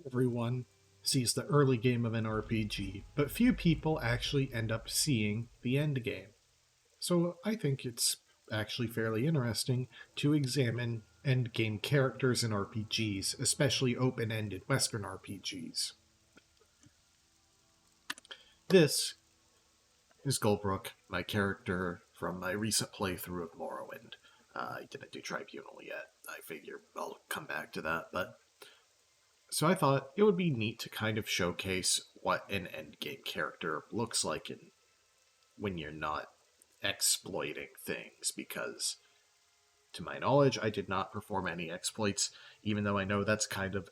Everyone sees the early game of an RPG, but few people actually end up seeing the end game. So I think it's actually fairly interesting to examine end game characters in RPGs, especially open ended Western RPGs. This is Goldbrook, my character from my recent playthrough of Morrowind. I didn't do Tribunal yet. I figure I'll come back to that, but so I thought it would be neat to kind of showcase what an endgame character looks like when you're not exploiting things, because to my knowledge, I did not perform any exploits, even though I know that's kind of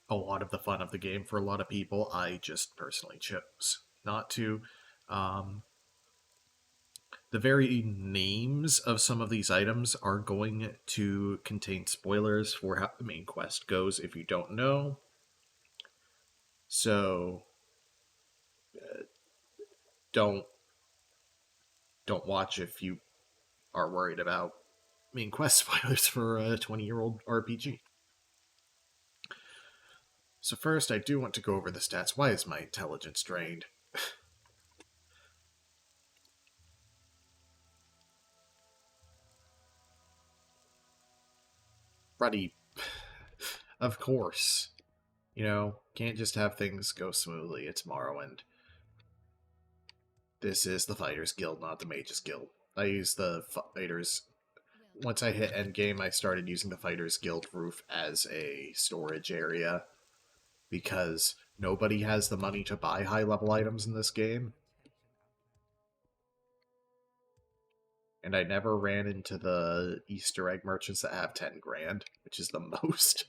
a lot of the fun of the game for a lot of people. I just personally chose not to. Um, the very names of some of these items are going to contain spoilers for how the main quest goes if you don't know. So don't don't watch if you are worried about main quest spoilers for a 20-year-old RPG. So first, I do want to go over the stats. Why is my intelligence drained? Ruddy, of course. You know, can't just have things go smoothly. It's Morrowind. This is the Fighters Guild, not the Mages Guild. I use the Fighters. Once I hit Endgame, I started using the Fighters Guild roof as a storage area because nobody has the money to buy high level items in this game. And I never ran into the Easter egg merchants that have 10 grand, which is the most.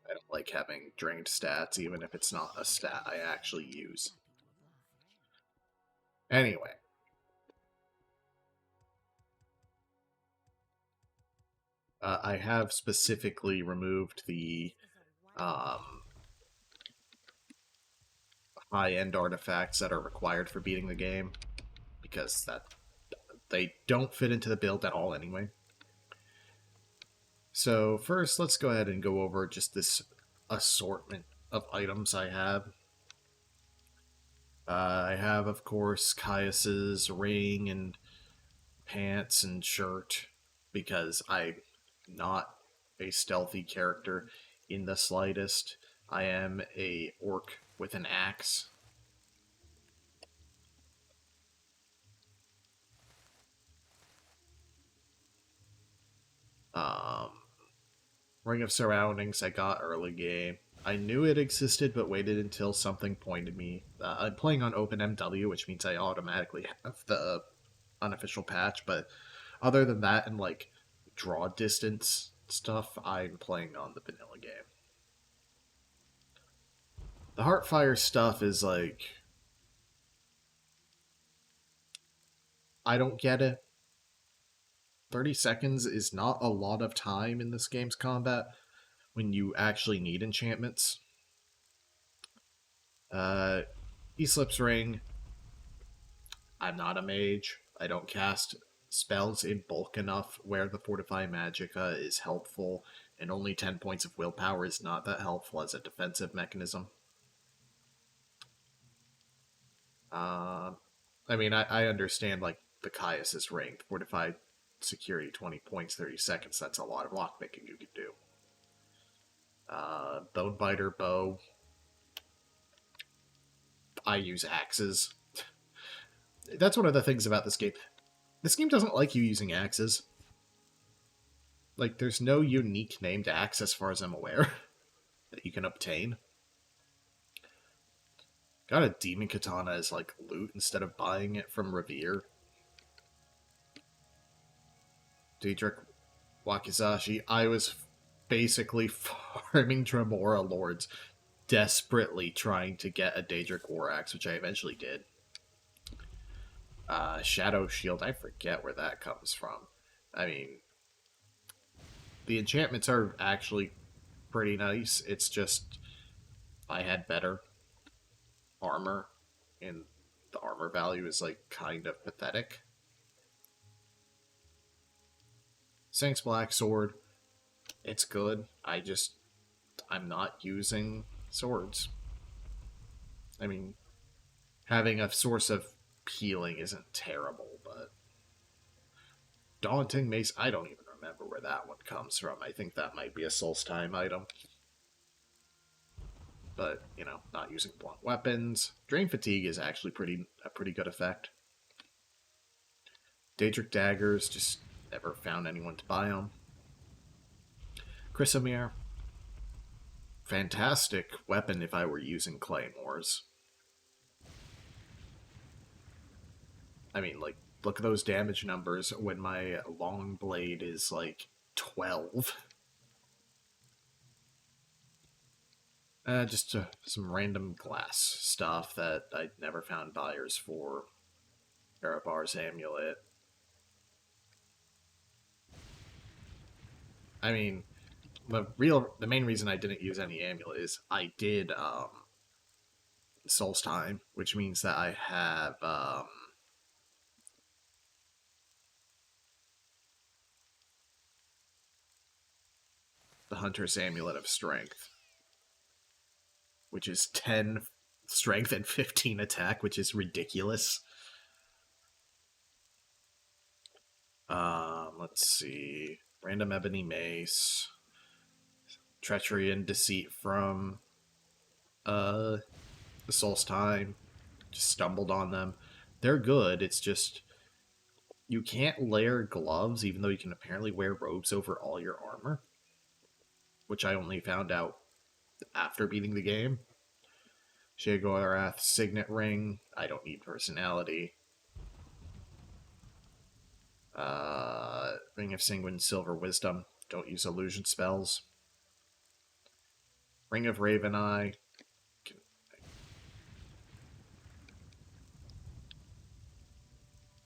I don't like having drained stats, even if it's not a stat I actually use. Anyway. I have specifically removed the high-end artifacts that are required for beating the game, because they don't fit into the build at all anyway. So first, let's go ahead and go over just this assortment of items I have. I have, of course, Caius's ring and pants and shirt, because I'm not a stealthy character in the slightest. I am a orc with an axe. Um, Ring of Surroundings I got early game. I knew it existed, but waited until something pointed me. I'm playing on OpenMW, which means I automatically have the unofficial patch, but other than that and like draw distance stuff, I'm playing on the vanilla game. The Heartfire stuff is like, I don't get it. 30 seconds is not a lot of time in this game's combat when you actually need enchantments. Eslip's Ring. I'm not a mage. I don't cast spells in bulk enough where the Fortify Magicka is helpful, and only 10 points of willpower is not that helpful as a defensive mechanism. Uh, I mean, I understand, like, the Caius's Ring. Fortified security, 20 points, 30 seconds. That's a lot of lockpicking you can do. Bonebiter Bow. I use axes. That's one of the things about this game. This game doesn't like you using axes. Like, there's no unique named axe as far as I'm aware that you can obtain. Got a demon katana as, like, loot instead of buying it from Revere. Daedric Wakizashi. I was basically farming Tremora Lords, desperately trying to get a Daedric War Axe, which I eventually did. Shadow Shield, I forget where that comes from. I mean, the enchantments are actually pretty nice. It's just I had better armor, and the armor value is like kind of pathetic. Saint's Black Sword, it's good. I'm not using swords. I mean, having a source of healing isn't terrible, but Daunting Mace, I don't even remember where that one comes from. I think that might be a Solstheim item. But, not using blunt weapons. Drain Fatigue is actually a pretty good effect. Daedric Daggers, just never found anyone to buy them. Chrysamere, fantastic weapon if I were using Claymores. I mean, like, look at those damage numbers when my long blade is, like, 12. Just some random glass stuff that I never found buyers for. Erebar's Amulet. I mean, the main reason I didn't use any amulet is I did Solstheim, which means that I have the Hunter's Amulet of Strength, which is 10 strength and 15 attack, which is ridiculous. Let's see. Random Ebony Mace. Treachery and Deceit from the Solstheim. Just stumbled on them. They're good, it's just you can't layer gloves even though you can apparently wear robes over all your armor, which I only found out after beating the game. Sheogorath Signet Ring. I don't need personality. Ring of Sanguine Silver Wisdom. Don't use illusion spells. Ring of Raven Eye.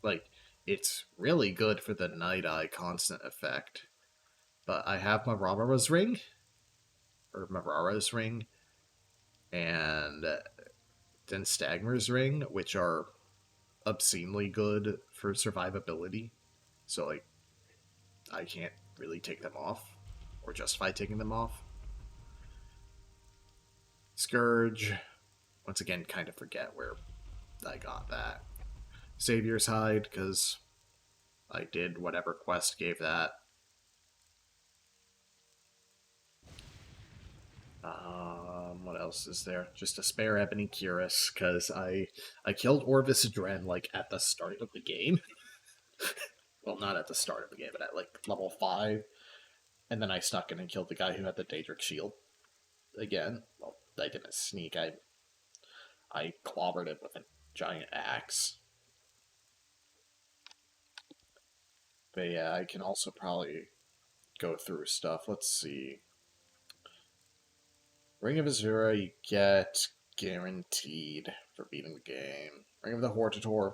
Like, it's really good for the Night Eye constant effect. But I have Marara's Ring, and then Stagmer's Ring, which are obscenely good for survivability. So, like, I can't really take them off, or justify taking them off. Scourge, once again, kind of forget where I got that. Savior's Hide, because I did whatever quest gave that. What else is there? Just a spare Ebony Cuirass, because I killed Orvis Dren, like, at the start of the game. Well, not at the start of the game, but at, like, level 5. And then I snuck in and killed the guy who had the Daedric Shield. Again. Well, I didn't sneak, I clobbered him with a giant axe. But yeah, I can also probably go through stuff. Let's see. Ring of Azura you get guaranteed for beating the game. Ring of the Hortator.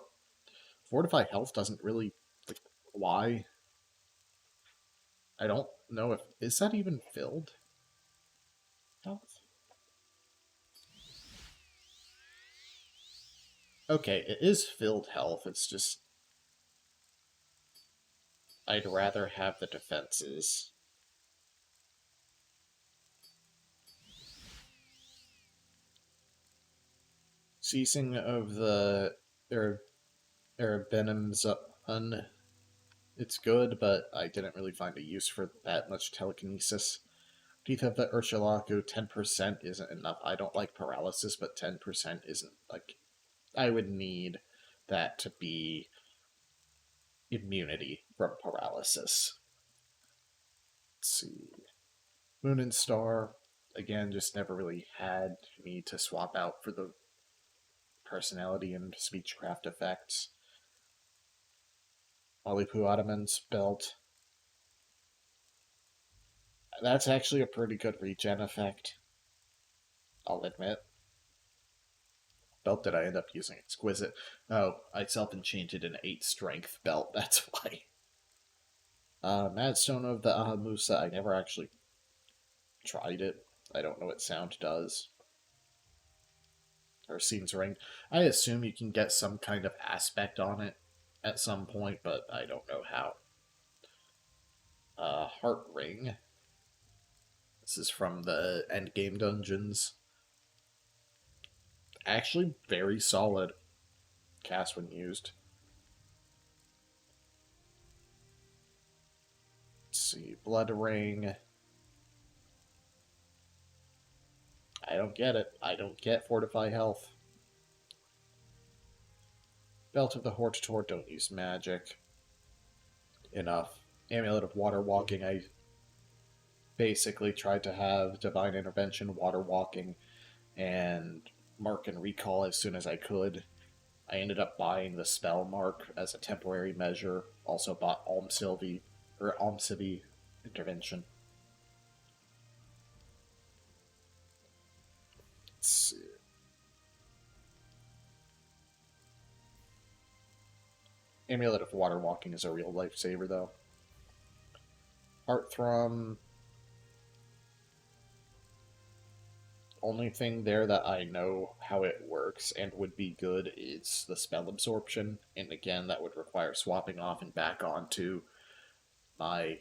Fortify health doesn't really... Like, why? I don't know if... Is that even filled? Health? Okay, it is filled health. It's just... I'd rather have the defenses. Ceasing of the Erebinum's it's good, but I didn't really find a use for that much telekinesis. Teeth of the Urshalaku, 10% isn't enough. I don't like paralysis, but 10% isn't, like... I would need that to be immunity from paralysis. Let's see. Moon and Star, again, just never really had me to swap out for the personality and speechcraft effects. Olipu Ottoman's Belt. That's actually a pretty good regen effect, I'll admit. Belt that I end up using. Exquisite. Oh, I self-enchanted an 8 strength belt, that's why. Madstone of the Ahamusa, I never actually tried it. I don't know what sound does. Ursine's Ring. I assume you can get some kind of aspect on it at some point, but I don't know how. Heart Ring. This is from the Endgame dungeons. Actually, very solid cast when used. Let's see, Blood Ring. I don't get it. I don't get Fortify Health. Belt of the Hortator, don't use magic. Enough. Amulet of Water Walking, I basically tried to have Divine Intervention, Water Walking, and Mark and Recall as soon as I could. I ended up buying the Spell Mark as a temporary measure. Also bought Almsivy Intervention. Let's see. Amulet of Water Walking is a real lifesaver, though. Heartthrum. Only thing there that I know how it works and would be good is the spell absorption. And again, that would require swapping off and back onto my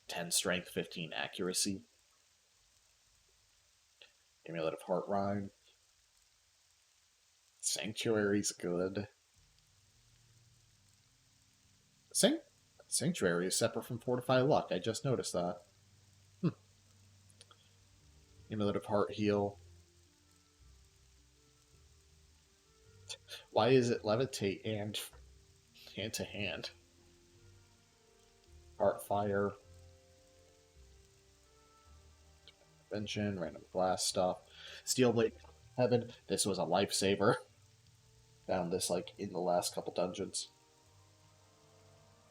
10 strength, 15 accuracy. Amulet of Heart Rhyme. Sanctuary's good. Sanctuary is separate from Fortify Luck. I just noticed that. Amulet of Heart Heal. Why is it Levitate and hand to hand? Heart Fire. Invention, random glass stuff. Steelblade Heaven. This was a lifesaver. Found this like in the last couple dungeons.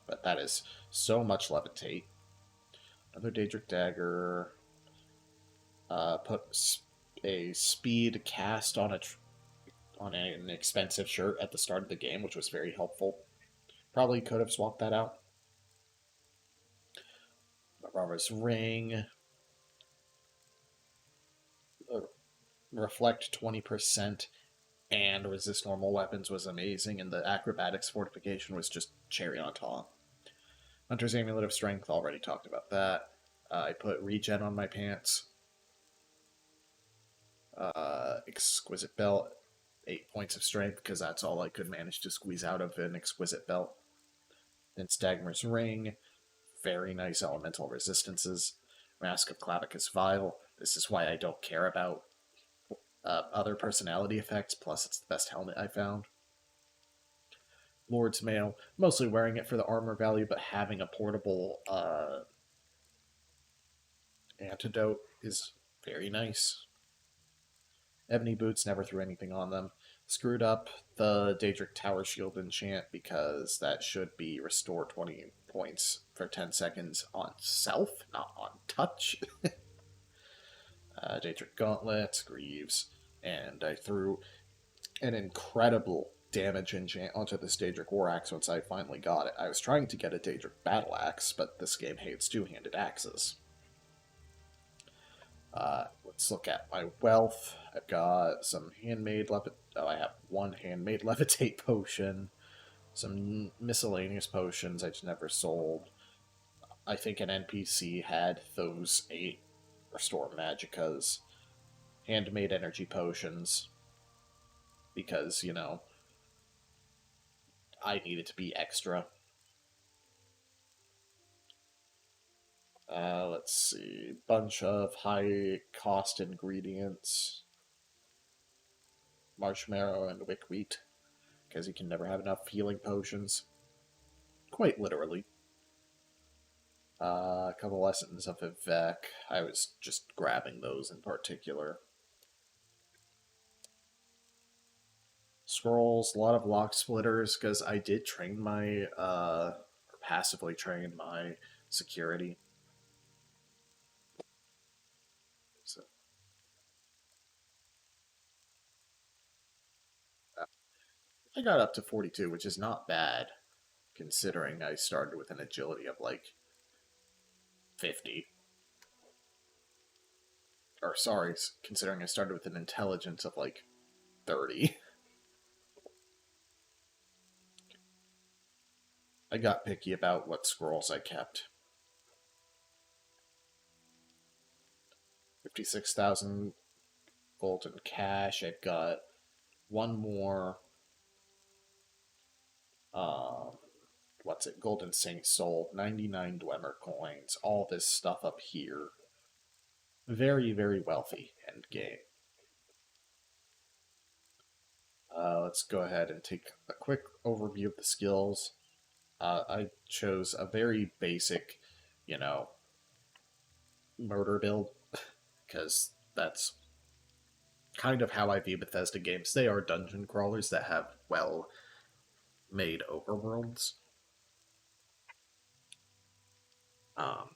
But that is so much Levitate. Another Daedric Dagger. Put a speed cast on an expensive shirt at the start of the game, which was very helpful. Probably could have swapped that out. Barbara's Ring. Reflect 20% and resist normal weapons was amazing, and the acrobatics fortification was just cherry on top. Hunter's Amulet of Strength, already talked about that. I put regen on my pants. Exquisite Belt, 8 points of strength, because that's all I could manage to squeeze out of an Exquisite Belt. Then Stagmer's Ring, very nice elemental resistances. Mask of Clavicus Vial, this is why I don't care about other personality effects, plus it's the best helmet I found. Lord's Mail, mostly wearing it for the armor value, but having a portable antidote is very nice. Ebony Boots, never threw anything on them. Screwed up the Daedric Tower Shield enchant because that should be restore 20 points for 10 seconds on self, not on touch. Daedric Gauntlet, Greaves, and I threw an incredible damage enchant onto this Daedric War Axe once I finally got it. I was trying to get a Daedric Battle Axe, but this game hates two-handed axes. Let's look at my wealth. I've got some handmade I have one handmade levitate potion, some miscellaneous potions I just never sold. I think an NPC had those 8 restore magicas, handmade energy potions, because, you know, I needed to be extra. Let's see. Bunch of high cost ingredients. Marshmallow and wickweed, because you can never have enough healing potions. Quite literally. A couple lessons of Vivek. I was just grabbing those in particular. Scrolls, a lot of lock splitters, because I did train my, or passively train my security. So, I got up to 42, which is not bad, considering I started with an agility of like 50. Or sorry, considering I started with an intelligence of like 30. I got picky about what scrolls I kept. 56,000 golden cash. I've got one more. Um, what's it? Golden Saint Soul. 99 Dwemer coins. All this stuff up here. Very, very wealthy end game. Let's go ahead and take a quick overview of the skills. I chose a very basic, you know, murder build because that's kind of how I view Bethesda games. They are dungeon crawlers that have well made overworlds. Um,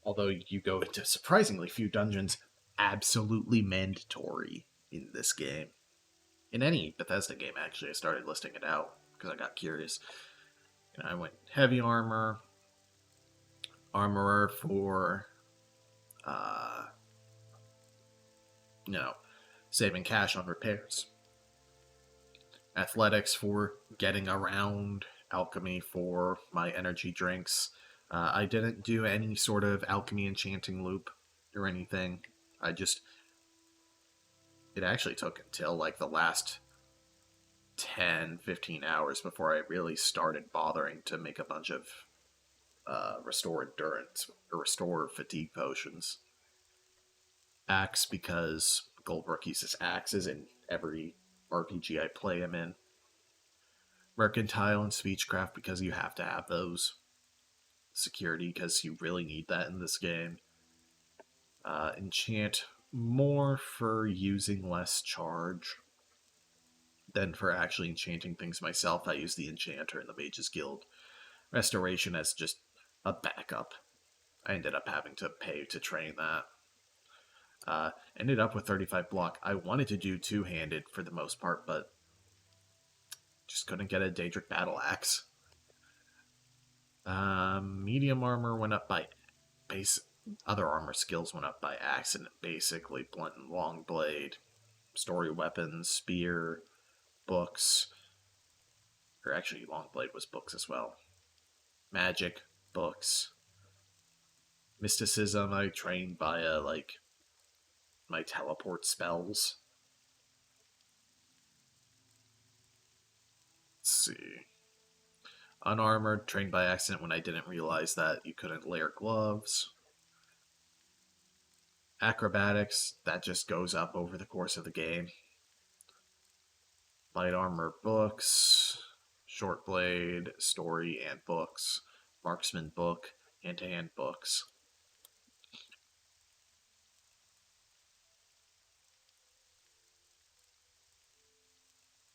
although you go into surprisingly few dungeons, absolutely mandatory in this game. In any Bethesda game, actually, I started listing it out because I got curious. And I went heavy armor, armorer for, uh, you know, saving cash on repairs, athletics for getting around, alchemy for my energy drinks. I didn't do any sort of alchemy enchanting loop or anything. I just. It actually took until like the last 10, 15 hours before I really started bothering to make a bunch of restore endurance or restore fatigue potions. Axe because Goldbrook uses axes in every RPG I play him in. Mercantile and Speechcraft because you have to have those. Security because you really need that in this game. Enchant more for using less charge than for actually enchanting things myself. I use the Enchanter in the Mages Guild. Restoration as just a backup. I ended up having to pay to train that. Ended up with 35 block. I wanted to do two-handed for the most part, but just couldn't get a Daedric Battle Axe. Medium armor went up by base. Other armor skills went up by accident, basically. Blunt and long blade, story weapons, spear, books. Or actually, long blade was books as well. Magic, books. Mysticism, I trained via, like, my teleport spells. Let's see. Unarmored, trained by accident when I didn't realize that you couldn't layer gloves. Acrobatics, that just goes up over the course of the game. Light armor books, short blade, story, and books. Marksman book, hand-to-hand books.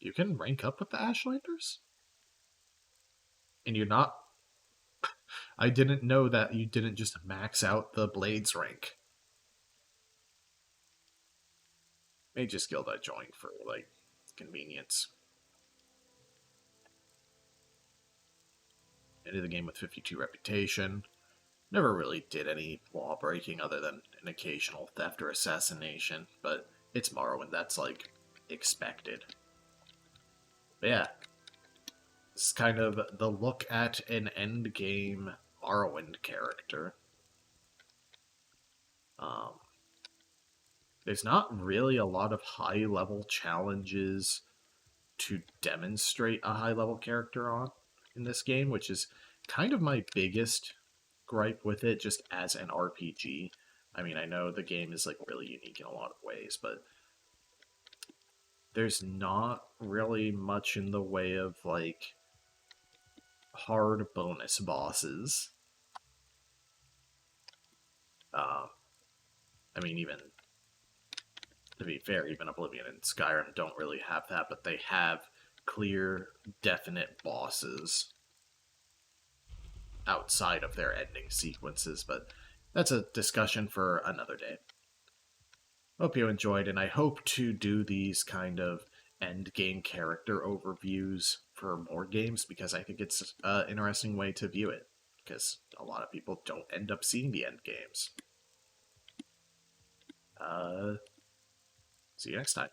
You can rank up with the Ashlanders? And you're not. I didn't know that you didn't just max out the Blades rank. Mage's Guild I joined for, like, convenience. Ended the game with 52 reputation. Never really did any law breaking other than an occasional theft or assassination, but it's Morrowind, that's like expected. But yeah, this is kind of the look at an endgame Morrowind character. There's not really a lot of high level challenges to demonstrate a high level character on in this game, which is kind of my biggest gripe with it just as an RPG. I mean, I know the game is like really unique in a lot of ways, but there's not really much in the way of like hard bonus bosses. I mean, even to be fair, even Oblivion and Skyrim don't really have that, but they have clear, definite bosses outside of their ending sequences, but that's a discussion for another day. Hope you enjoyed, and I hope to do these kind of end game character overviews for more games because I think it's an interesting way to view it because a lot of people don't end up seeing the end games. See you next time.